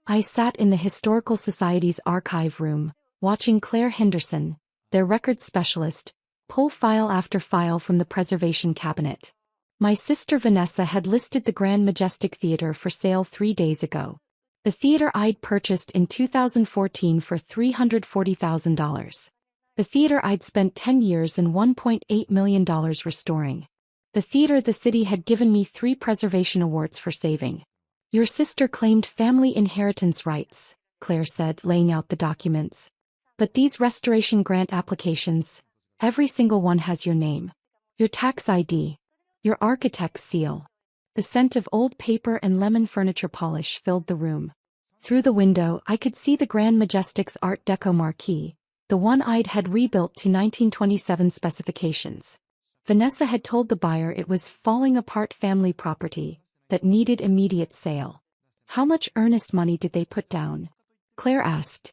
I sat in the Historical Society's archive room, watching Claire Henderson, their records specialist, pull file after file from the preservation cabinet. My sister Vanessa had listed the Grand Majestic Theater for sale 3 days ago. The theater I'd purchased in 2014 for $340,000. The theater I'd spent 10 years and $1.8 million restoring. The theater the city had given me 3 preservation awards for saving. Your sister claimed family inheritance rights, Claire said, laying out the documents. But these restoration grant applications, every single one has your name, your tax ID, your architect's seal. The scent of old paper and lemon furniture polish filled the room. Through the window, I could see the Grand Majestic's Art Deco marquee, the one I'd had rebuilt to 1927 specifications. Vanessa had told the buyer it was falling apart family property that needed immediate sale. How much earnest money did they put down? Claire asked.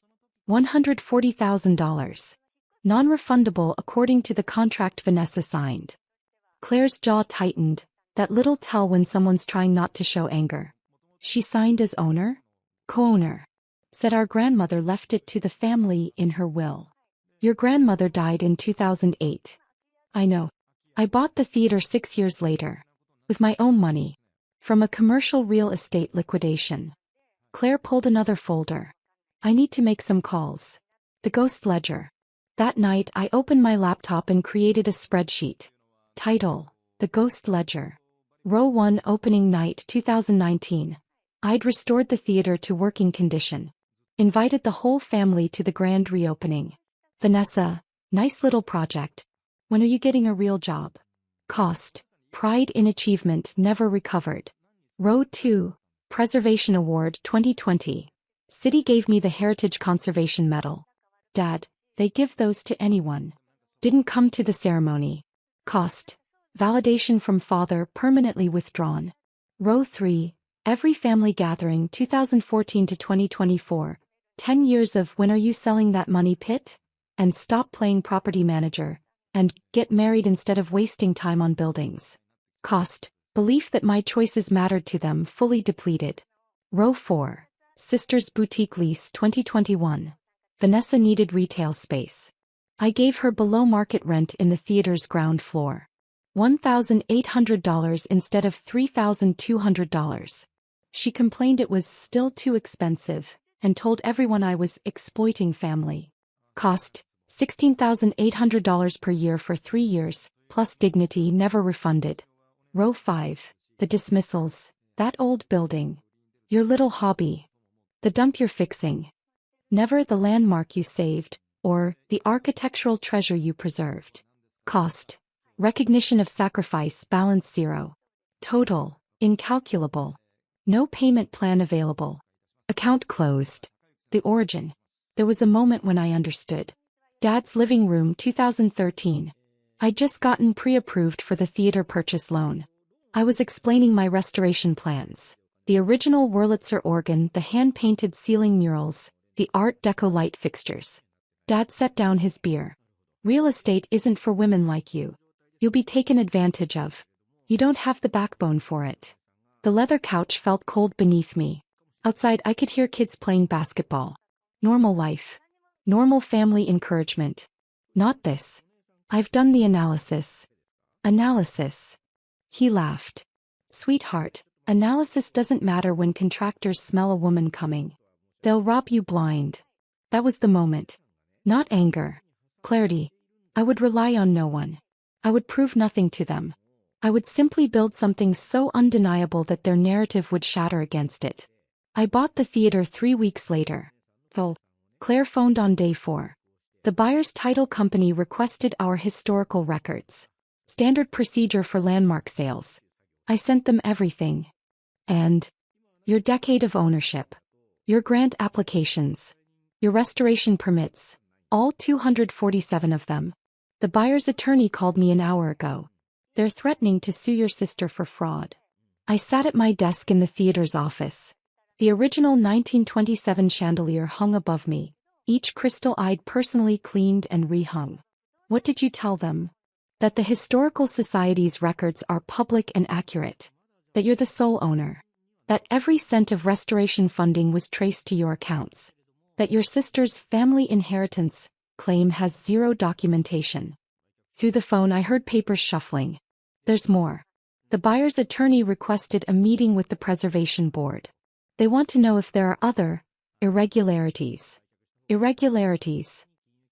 $140,000. Non-refundable according to the contract Vanessa signed. Claire's jaw tightened, that little tell when someone's trying not to show anger. She signed as owner? Co-owner. Said our grandmother left it to the family in her will. Your grandmother died in 2008. I know. I bought the theater 6 years later. With my own money. From a commercial real estate liquidation. Claire pulled another folder. I need to make some calls. The Ghost Ledger. That night I opened my laptop and created a spreadsheet. Title: The Ghost Ledger. Row 1, opening night 2019. I'd restored the theater to working condition. Invited the whole family to the grand reopening. Vanessa, nice little project. When are you getting a real job? Cost: pride in achievement never recovered. Row 2, Preservation Award 2020. City gave me the Heritage Conservation Medal. Dad, they give those to anyone. Didn't come to the ceremony. Cost: validation from father permanently withdrawn. Row 3, Every Family Gathering 2014 to 2024. 10 years of When Are You Selling That Money Pit? And Stop Playing Property Manager. And Get Married Instead of Wasting Time on Buildings. Cost: belief that my choices mattered to them fully depleted. Row 4, Sisters Boutique Lease 2021. Vanessa needed retail space. I gave her below market rent in the theater's ground floor. $1,800 instead of $3,200. She complained it was still too expensive, and told everyone I was exploiting family. Cost: $16,800 per year for 3 years, plus dignity never refunded. Row 5, The Dismissals, That Old Building. Your Little Hobby. The Dump You're Fixing. Never the Landmark You Saved, or The Architectural Treasure You Preserved. Cost: recognition of sacrifice, balance 0. Total: incalculable. No payment plan available. Account closed. The origin. There was a moment when I understood. Dad's living room 2013. I'd just gotten pre-approved for the theater purchase loan. I was explaining my restoration plans. The original Wurlitzer organ, the hand-painted ceiling murals, the Art Deco light fixtures. Dad set down his beer. Real estate isn't for women like you. You'll be taken advantage of. You don't have the backbone for it. The leather couch felt cold beneath me. Outside I could hear kids playing basketball. Normal life. Normal family encouragement. Not this. I've done the analysis. Analysis. He laughed. Sweetheart, analysis doesn't matter when contractors smell a woman coming. They'll rob you blind. That was the moment. Not anger. Clarity. I would rely on no one. I would prove nothing to them. I would simply build something so undeniable that their narrative would shatter against it. I bought the theater 3 weeks later. Though, Claire phoned on day 4. The buyer's title company requested our historical records. Standard procedure for landmark sales. I sent them everything. And your decade of ownership. Your grant applications. Your restoration permits. All 247 of them. The buyer's attorney called me an hour ago. They're threatening to sue your sister for fraud. I sat at my desk in the theater's office. The original 1927 chandelier hung above me, each crystal I'd personally cleaned and rehung. What did you tell them? That the Historical Society's records are public and accurate. That you're the sole owner. That every cent of restoration funding was traced to your accounts. That your sister's family inheritance claim has zero documentation. Through the phone I heard papers shuffling. There's more. The buyer's attorney requested a meeting with the preservation board. They want to know if there are other irregularities. Irregularities.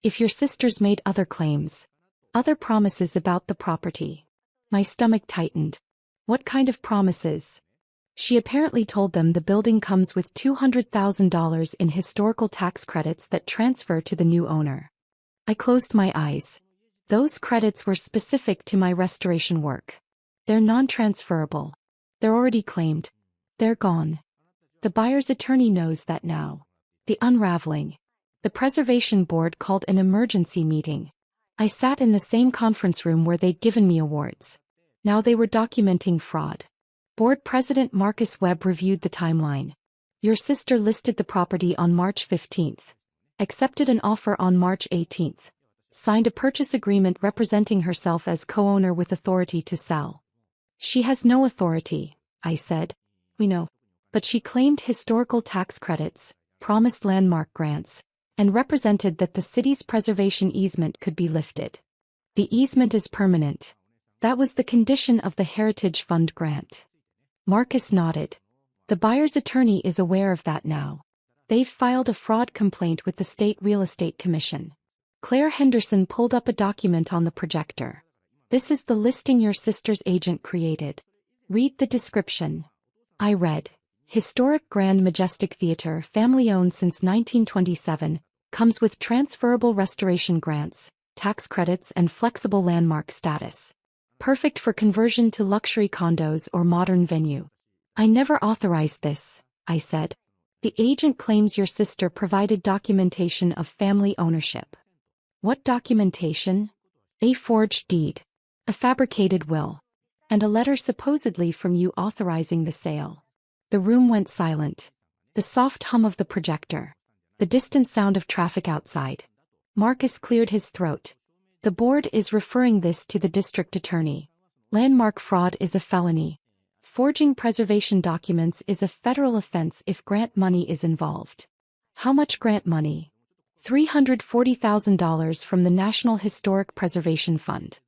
If your sister's made other claims. Other promises about the property. My stomach tightened. What kind of promises? She apparently told them the building comes with $200,000 in historical tax credits that transfer to the new owner. I closed my eyes. Those credits were specific to my restoration work. They're non-transferable. They're already claimed. They're gone. The buyer's attorney knows that now. The unraveling. The preservation board called an emergency meeting. I sat in the same conference room where they'd given me awards. Now they were documenting fraud. Board President Marcus Webb reviewed the timeline. Your sister listed the property on March 15th. Accepted an offer on March 18th. Signed a purchase agreement representing herself as co-owner with authority to sell. She has no authority, I said. We know. But she claimed historical tax credits, promised landmark grants, and represented that the city's preservation easement could be lifted. The easement is permanent. That was the condition of the Heritage Fund grant. Marcus nodded. The buyer's attorney is aware of that now. They've filed a fraud complaint with the State Real Estate Commission. Claire Henderson pulled up a document on the projector. This is the listing your sister's agent created. Read the description. I read. Historic Grand Majestic Theater, family-owned since 1927, comes with transferable restoration grants, tax credits and flexible landmark status. Perfect for conversion to luxury condos or modern venue. I never authorized this, I said. The agent claims your sister provided documentation of family ownership. What documentation? A forged deed. A fabricated will. And a letter supposedly from you authorizing the sale. The room went silent. The soft hum of the projector. The distant sound of traffic outside. Marcus cleared his throat. The board is referring this to the district attorney. Landmark fraud is a felony. Forging preservation documents is a federal offense if grant money is involved. How much grant money? $340,000 from the National Historic Preservation Fund.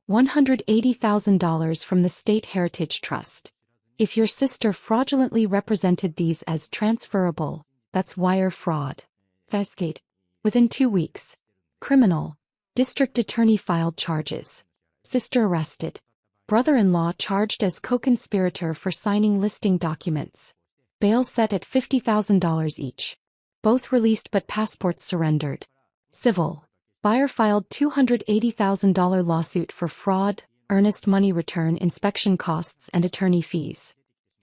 $180,000 from the State Heritage Trust. If your sister fraudulently represented these as transferable, that's wire fraud. Cascade. Within 2 weeks. Criminal. District attorney filed charges. Sister arrested. Brother-in-law charged as co-conspirator for signing listing documents. Bail set at $50,000 each. Both released but passports surrendered. Civil. Buyer filed $280,000 lawsuit for fraud, earnest money return, inspection costs and attorney fees.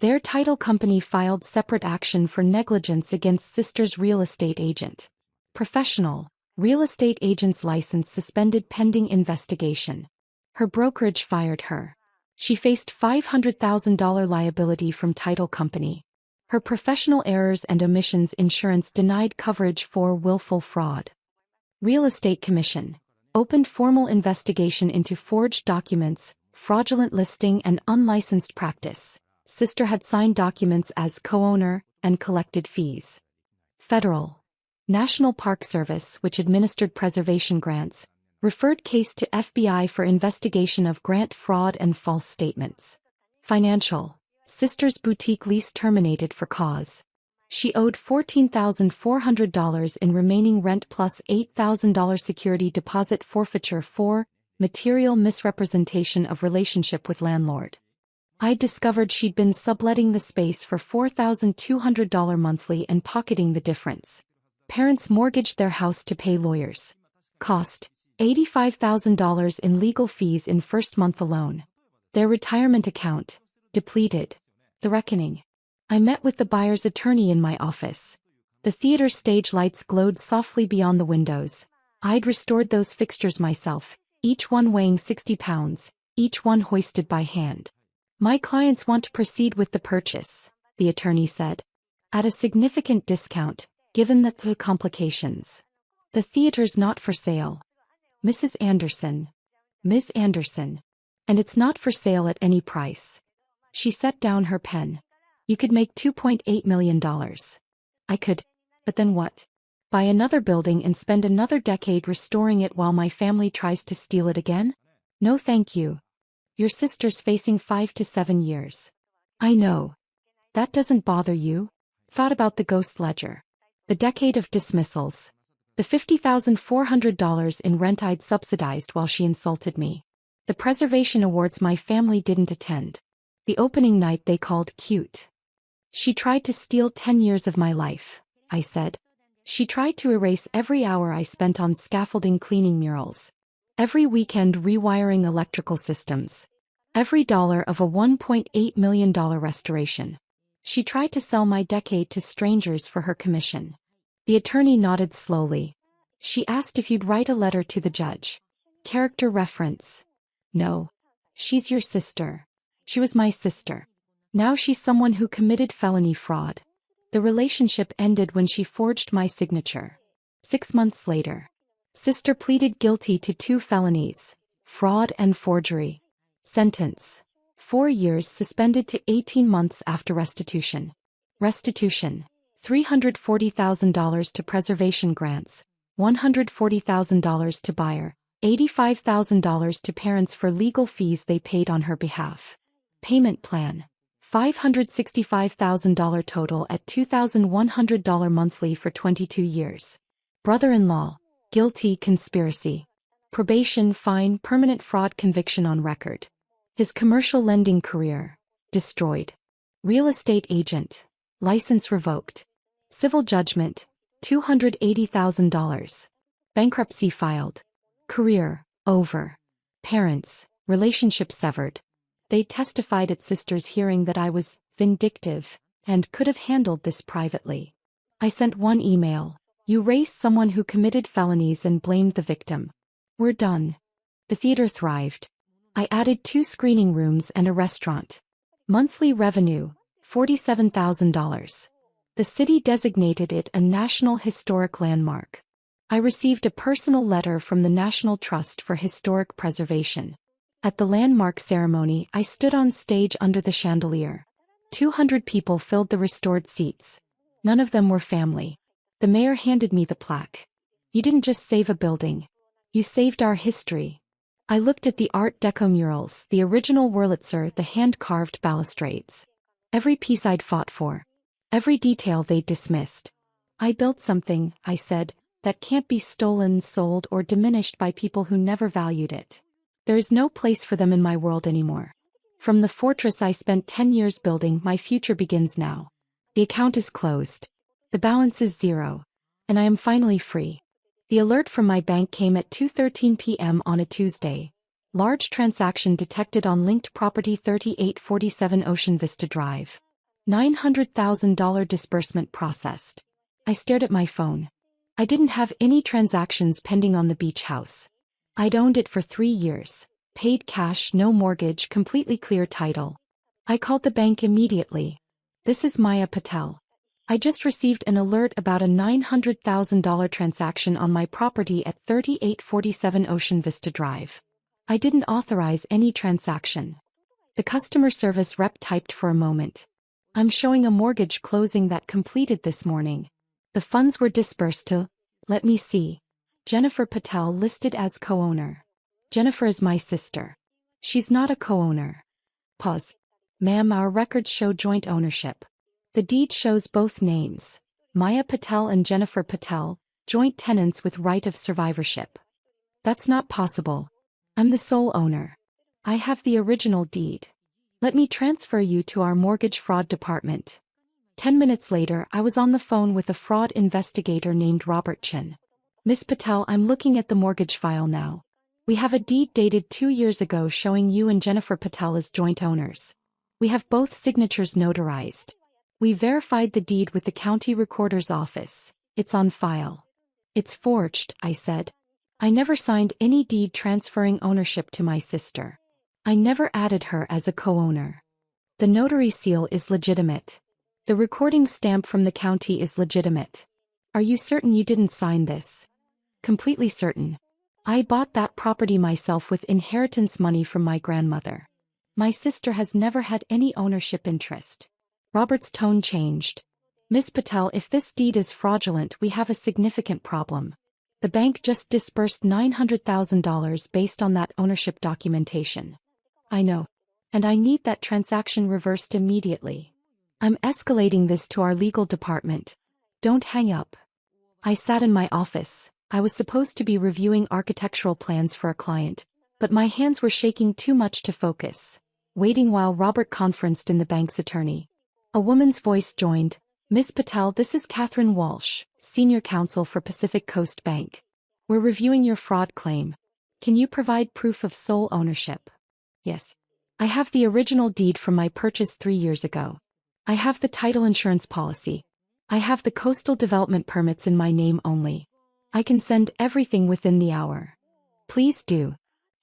Their title company filed separate action for negligence against sister's real estate agent. Professional. Real estate agent's license suspended pending investigation. Her brokerage fired her. She faced $500,000 liability from title company. Her professional errors and omissions insurance denied coverage for willful fraud. Real Estate Commission. Opened formal investigation into forged documents, fraudulent listing and unlicensed practice. Sister had signed documents as co-owner and collected fees. Federal. National Park Service, which administered preservation grants, referred case to FBI for investigation of grant fraud and false statements. Financial. Sister's boutique lease terminated for cause. She owed $14,400 in remaining rent plus $8,000 security deposit forfeiture for material misrepresentation of relationship with landlord. I discovered she'd been subletting the space for $4,200 monthly and pocketing the difference. Parents mortgaged their house to pay lawyers. Cost. $85,000 in legal fees in first month alone. Their retirement account. Depleted. The reckoning. I met with the buyer's attorney in my office. The theater stage lights glowed softly beyond the windows. I'd restored those fixtures myself, each one weighing 60 pounds, each one hoisted by hand. My clients want to proceed with the purchase, the attorney said. At a significant discount, given the complications. The theater's not for sale. Mrs. Anderson. Ms. Anderson. And it's not for sale at any price. She set down her pen. You could make $2.8 million. I could. But then what? Buy another building and spend another decade restoring it while my family tries to steal it again? No thank you. Your sister's facing 5 to 7 years. I know. That doesn't bother you? Thought about the ghost ledger. The decade of dismissals. The $50,400 in rent I'd subsidized while she insulted me. The preservation awards my family didn't attend. The opening night they called cute. She tried to steal 10 years of my life, I said. She tried to erase every hour I spent on scaffolding cleaning murals. Every weekend rewiring electrical systems. Every dollar of a $1.8 million restoration. She tried to sell my decade to strangers for her commission. The attorney nodded slowly. She asked if you'd write a letter to the judge. Character reference. No. She's your sister. She was my sister. Now she's someone who committed felony fraud. The relationship ended when she forged my signature. 6 months later. Sister pleaded guilty to 2 felonies, fraud and forgery. Sentence: 4 years suspended to 18 months after restitution. Restitution: $340,000 to preservation grants, $140,000 to buyer, $85,000 to parents for legal fees they paid on her behalf. Payment plan: $565,000 total at $2,100 monthly for 22 years. Brother-in-law: guilty conspiracy. Probation, fine, permanent fraud conviction on record. His commercial lending career destroyed. Real estate agent, license revoked. Civil judgment, $280,000. Bankruptcy filed. Career over. Parents, relationship severed. They testified at sister's hearing that I was vindictive and could have handled this privately. I sent one email. You race someone who committed felonies and blamed the victim. We're done. The theater thrived. I added 2 screening rooms and a restaurant. Monthly revenue, $47,000. The city designated it a National Historic Landmark. I received a personal letter from the National Trust for Historic Preservation. At the landmark ceremony, I stood on stage under the chandelier. 200 people filled the restored seats. None of them were family. The mayor handed me the plaque. You didn't just save a building. You saved our history. I looked at the Art Deco murals, the original Wurlitzer, the hand-carved balustrades. Every piece I'd fought for. Every detail they'd dismissed. I built something, I said, that can't be stolen, sold, or diminished by people who never valued it. There is no place for them in my world anymore. From the fortress I spent 10 years building, my future begins now. The account is closed. The balance is 0. And I am finally free. The alert from my bank came at 2:13 p.m. on a Tuesday. Large transaction detected on linked property 3847 Ocean Vista Drive. $900,000 disbursement processed. I stared at my phone. I didn't have any transactions pending on the beach house. I'd owned it for 3 years. Paid cash, no mortgage, completely clear title. I called the bank immediately. This is Maya Patel. I just received an alert about a $900,000 transaction on my property at 3847 Ocean Vista Drive. I didn't authorize any transaction. The customer service rep typed for a moment. I'm showing a mortgage closing that completed this morning. The funds were disbursed to, let me see, Jennifer Patel listed as co-owner. Jennifer is my sister. She's not a co-owner. Pause. Ma'am, our records show joint ownership. The deed shows both names, Maya Patel and Jennifer Patel, joint tenants with right of survivorship. That's not possible. I'm the sole owner. I have the original deed. Let me transfer you to our mortgage fraud department. 10 minutes later, I was on the phone with a fraud investigator named Robert Chin. Miss Patel, I'm looking at the mortgage file now. We have a deed dated 2 years ago showing you and Jennifer Patel as joint owners. We have both signatures notarized. We verified the deed with the county recorder's office. It's on file. It's forged, I said. I never signed any deed transferring ownership to my sister. I never added her as a co-owner. The notary seal is legitimate. The recording stamp from the county is legitimate. Are you certain you didn't sign this? Completely certain. I bought that property myself with inheritance money from my grandmother. My sister has never had any ownership interest. Robert's tone changed. Miss Patel, if this deed is fraudulent, we have a significant problem. The bank just disbursed $900,000 based on that ownership documentation. I know. And I need that transaction reversed immediately. I'm escalating this to our legal department. Don't hang up. I sat in my office. I was supposed to be reviewing architectural plans for a client, but my hands were shaking too much to focus. Waiting while Robert conferenced in the bank's attorney. A woman's voice joined. Miss Patel, this is Catherine Walsh, Senior Counsel for Pacific Coast Bank. We're reviewing your fraud claim. Can you provide proof of sole ownership? Yes. I have the original deed from my purchase 3 years ago. I have the title insurance policy. I have the coastal development permits in my name only. I can send everything within the hour. Please do.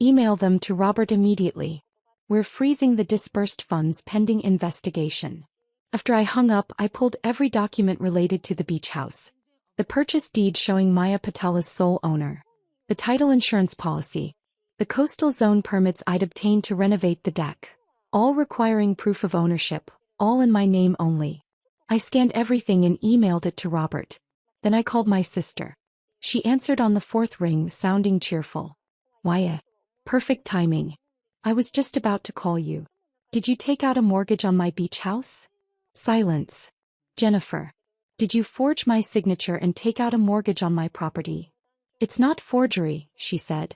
Email them to Robert immediately. We're freezing the disbursed funds pending investigation. After I hung up, I pulled every document related to the beach house. The purchase deed showing Maya Patel as sole owner. The title insurance policy. The coastal zone permits I'd obtained to renovate the deck. All requiring proof of ownership, all in my name only. I scanned everything and emailed it to Robert. Then I called my sister. She answered on the 4th ring, sounding cheerful. Maya. Perfect timing. I was just about to call you. Did you take out a mortgage on my beach house? Silence. Jennifer. Did you forge my signature and take out a mortgage on my property? It's not forgery, she said.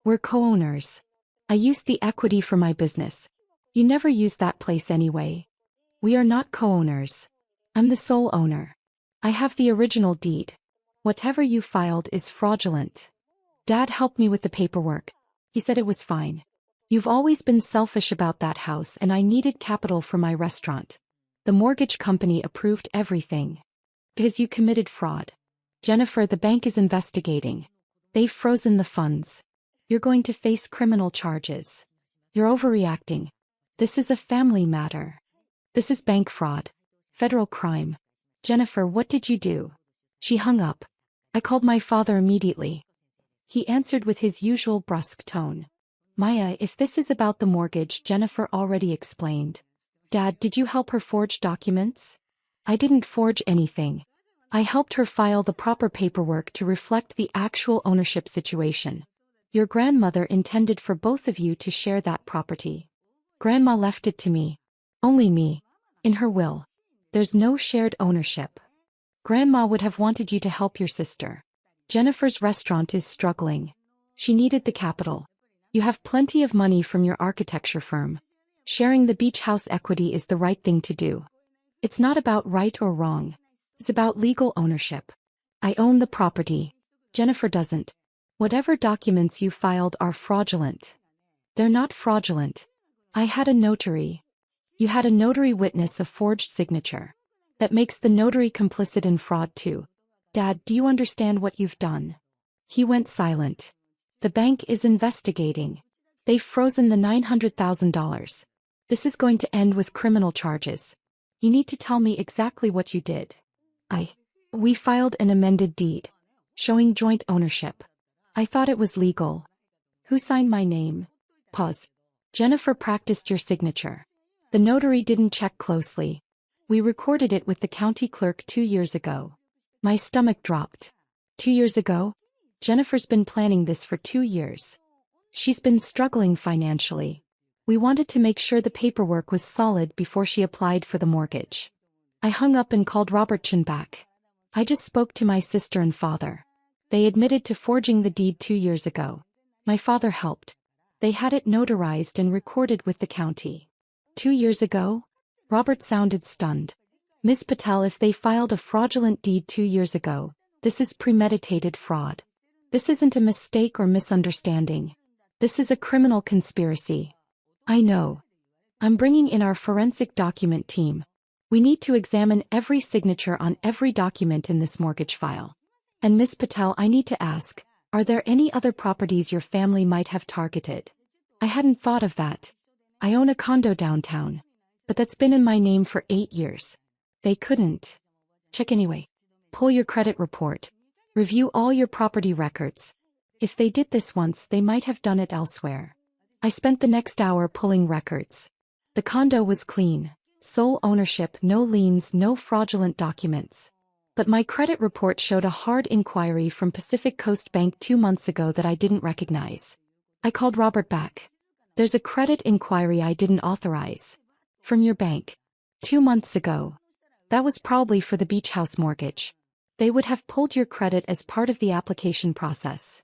We're co-owners. I used the equity for my business. You never used that place anyway. We are not co-owners. I'm the sole owner. I have the original deed. Whatever you filed is fraudulent. Dad helped me with the paperwork. He said it was fine. You've always been selfish about that house and I needed capital for my restaurant. The mortgage company approved everything. Because you committed fraud. Jennifer, the bank is investigating. They've frozen the funds. You're going to face criminal charges. You're overreacting. This is a family matter. This is bank fraud. Federal crime. Jennifer, what did you do? She hung up. I called my father immediately. He answered with his usual brusque tone. Maya, if this is about the mortgage, Jennifer already explained. Dad, did you help her forge documents? I didn't forge anything. I helped her file the proper paperwork to reflect the actual ownership situation. Your grandmother intended for both of you to share that property. Grandma left it to me. Only me. In her will. There's no shared ownership. Grandma would have wanted you to help your sister. Jennifer's restaurant is struggling. She needed the capital. You have plenty of money from your architecture firm. Sharing the beach house equity is the right thing to do. It's not about right or wrong. It's about legal ownership. I own the property. Jennifer doesn't. Whatever documents you filed are fraudulent. They're not fraudulent. I had a notary. You had a notary witness a forged signature. That makes the notary complicit in fraud too. Dad, do you understand what you've done? He went silent. The bank is investigating. They've frozen the $900,000. This is going to end with criminal charges. You need to tell me exactly what you did. We filed an amended deed. Showing joint ownership. I thought it was legal. Who signed my name? Pause. Jennifer practiced your signature. The notary didn't check closely. We recorded it with the county clerk 2 years ago. My stomach dropped. 2 years ago? Jennifer's been planning this for 2 years. She's been struggling financially. We wanted to make sure the paperwork was solid before she applied for the mortgage. I hung up and called Robert Chin back. I just spoke to my sister and father. They admitted to forging the deed 2 years ago. My father helped. They had it notarized and recorded with the county. 2 years ago? Robert sounded stunned. Miss Patel, if they filed a fraudulent deed 2 years ago, this is premeditated fraud. This isn't a mistake or misunderstanding. This is a criminal conspiracy. I know. I'm bringing in our forensic document team. We need to examine every signature on every document in this mortgage file. And Miss Patel, I need to ask, are there any other properties your family might have targeted? I hadn't thought of that. I own a condo downtown. But that's been in my name for 8 years. They couldn't. Check anyway. Pull your credit report. Review all your property records. If they did this once, they might have done it elsewhere. I spent the next hour pulling records. The condo was clean. Sole ownership, no liens, no fraudulent documents. But my credit report showed a hard inquiry from Pacific Coast Bank 2 months ago that I didn't recognize. I called Robert back. There's a credit inquiry I didn't authorize. From your bank. 2 months ago. That was probably for the beach house mortgage. They would have pulled your credit as part of the application process.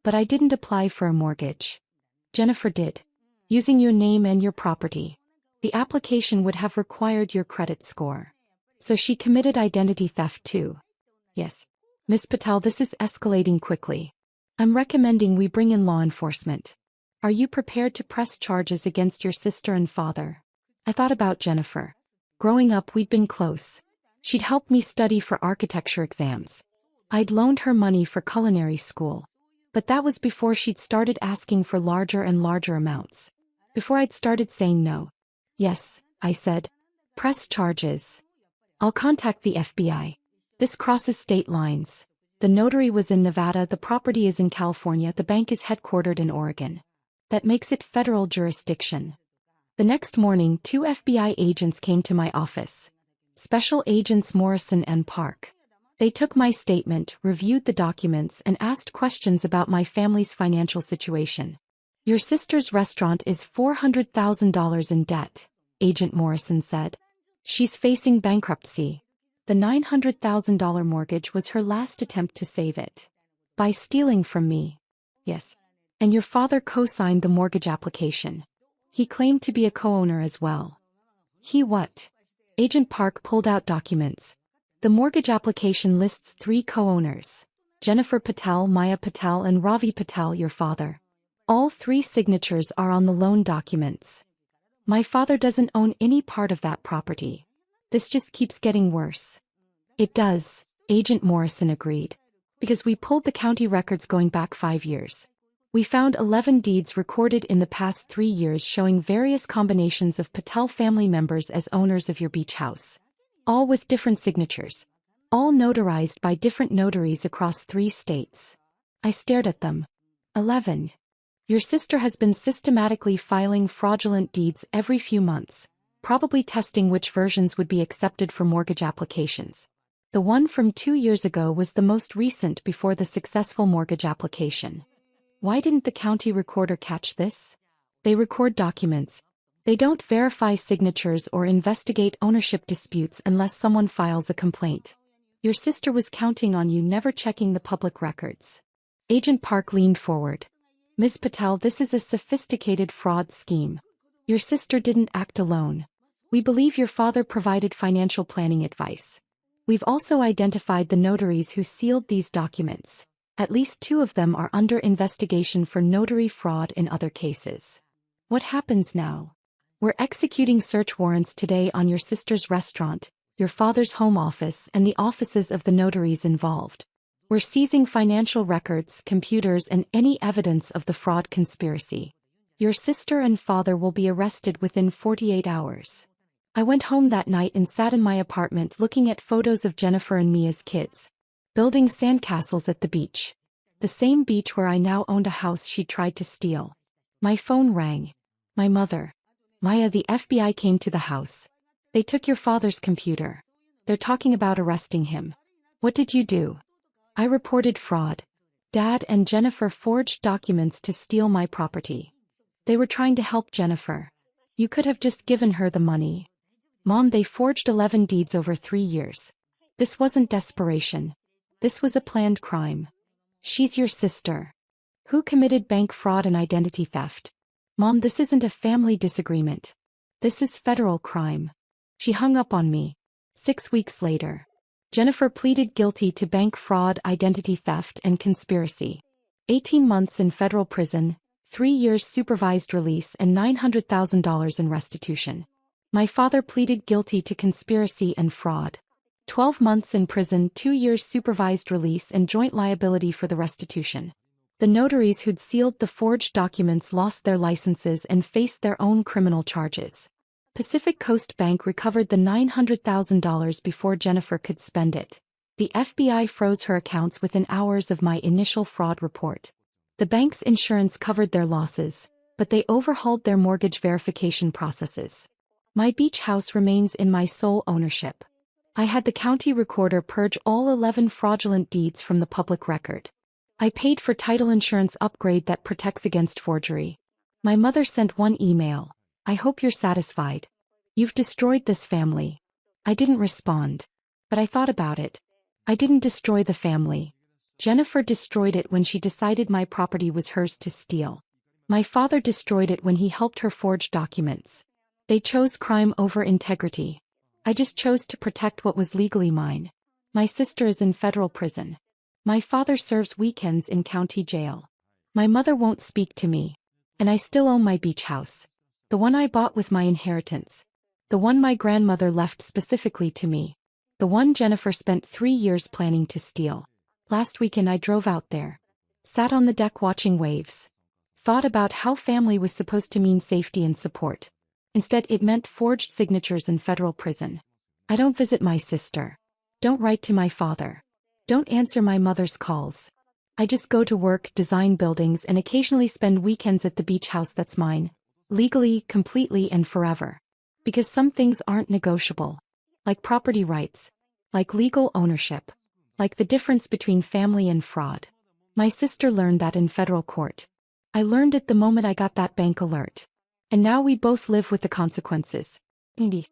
But I didn't apply for a mortgage. Jennifer did. Using your name and your property. The application would have required your credit score. So she committed identity theft too. Yes. Ms. Patel, this is escalating quickly. I'm recommending we bring in law enforcement. Are you prepared to press charges against your sister and father? I thought about Jennifer. Growing up, we'd been close. She'd helped me study for architecture exams. I'd loaned her money for culinary school. But that was before she'd started asking for larger and larger amounts. Before I'd started saying no. Yes, I said. Press charges. I'll contact the FBI. This crosses state lines. The notary was in Nevada, the property is in California, the bank is headquartered in Oregon. That makes it federal jurisdiction. The next morning, 2 FBI agents came to my office. Special Agents Morrison and Park. They took my statement, reviewed the documents, and asked questions about my family's financial situation. Your sister's restaurant is $400,000 in debt, Agent Morrison said. She's facing bankruptcy. The $900,000 mortgage was her last attempt to save it. By stealing from me. Yes. And your father co-signed the mortgage application. He claimed to be a co-owner as well. He what? Agent Park pulled out documents. The mortgage application lists 3 co-owners. Jennifer Patel, Maya Patel, and Ravi Patel, your father. All 3 signatures are on the loan documents. My father doesn't own any part of that property. This just keeps getting worse. It does, Agent Morrison agreed. Because we pulled the county records going back 5 years. We found 11 deeds recorded in the past 3 years showing various combinations of Patel family members as owners of your beach house. All with different signatures. All notarized by different notaries across 3 states. I stared at them. 11. Your sister has been systematically filing fraudulent deeds every few months, probably testing which versions would be accepted for mortgage applications. The one from 2 years ago was the most recent before the successful mortgage application. Why didn't the county recorder catch this? They record documents. They don't verify signatures or investigate ownership disputes unless someone files a complaint. Your sister was counting on you never checking the public records. Agent Park leaned forward. Ms. Patel, this is a sophisticated fraud scheme. Your sister didn't act alone. We believe your father provided financial planning advice. We've also identified the notaries who sealed these documents. At least 2 of them are under investigation for notary fraud in other cases. What happens now? We're executing search warrants today on your sister's restaurant, your father's home office, and the offices of the notaries involved. We're seizing financial records, computers, and any evidence of the fraud conspiracy. Your sister and father will be arrested within 48 hours. I went home that night and sat in my apartment looking at photos of Jennifer and me as kids. Building sandcastles at the beach. The same beach where I now owned a house she tried to steal. My phone rang. My mother. Maya, the FBI came to the house. They took your father's computer. They're talking about arresting him. What did you do? I reported fraud. Dad and Jennifer forged documents to steal my property. They were trying to help Jennifer. You could have just given her the money. Mom, they forged 11 deeds over 3 years. This wasn't desperation. This was a planned crime. She's your sister. Who committed bank fraud and identity theft? Mom, this isn't a family disagreement. This is federal crime. She hung up on me. 6 weeks later. Jennifer pleaded guilty to bank fraud, identity theft, and conspiracy. 18 months in federal prison, 3 years supervised release, and $900,000 in restitution. My father pleaded guilty to conspiracy and fraud. 12 months in prison, 2 years supervised release, and joint liability for the restitution. The notaries who'd sealed the forged documents lost their licenses and faced their own criminal charges. Pacific Coast Bank recovered the $900,000 before Jennifer could spend it. The FBI froze her accounts within hours of my initial fraud report. The bank's insurance covered their losses, but they overhauled their mortgage verification processes. My beach house remains in my sole ownership. I had the county recorder purge all 11 fraudulent deeds from the public record. I paid for title insurance upgrade that protects against forgery. My mother sent one email. I hope you're satisfied. You've destroyed this family. I didn't respond. But I thought about it. I didn't destroy the family. Jennifer destroyed it when she decided my property was hers to steal. My father destroyed it when he helped her forge documents. They chose crime over integrity. I just chose to protect what was legally mine. My sister is in federal prison. My father serves weekends in county jail. My mother won't speak to me. And I still own my beach house. The one I bought with my inheritance. The one my grandmother left specifically to me. The one Jennifer spent 3 years planning to steal. Last weekend I drove out there. Sat on the deck watching waves. Thought about how family was supposed to mean safety and support. Instead it meant forged signatures in federal prison. I don't visit my sister. Don't write to my father. Don't answer my mother's calls. I just go to work, design buildings, and occasionally spend weekends at the beach house that's mine. Legally, completely, and forever. Because some things aren't negotiable. Like property rights. Like legal ownership. Like the difference between family and fraud. My sister learned that in federal court. I learned it the moment I got that bank alert. And now we both live with the consequences. Maybe.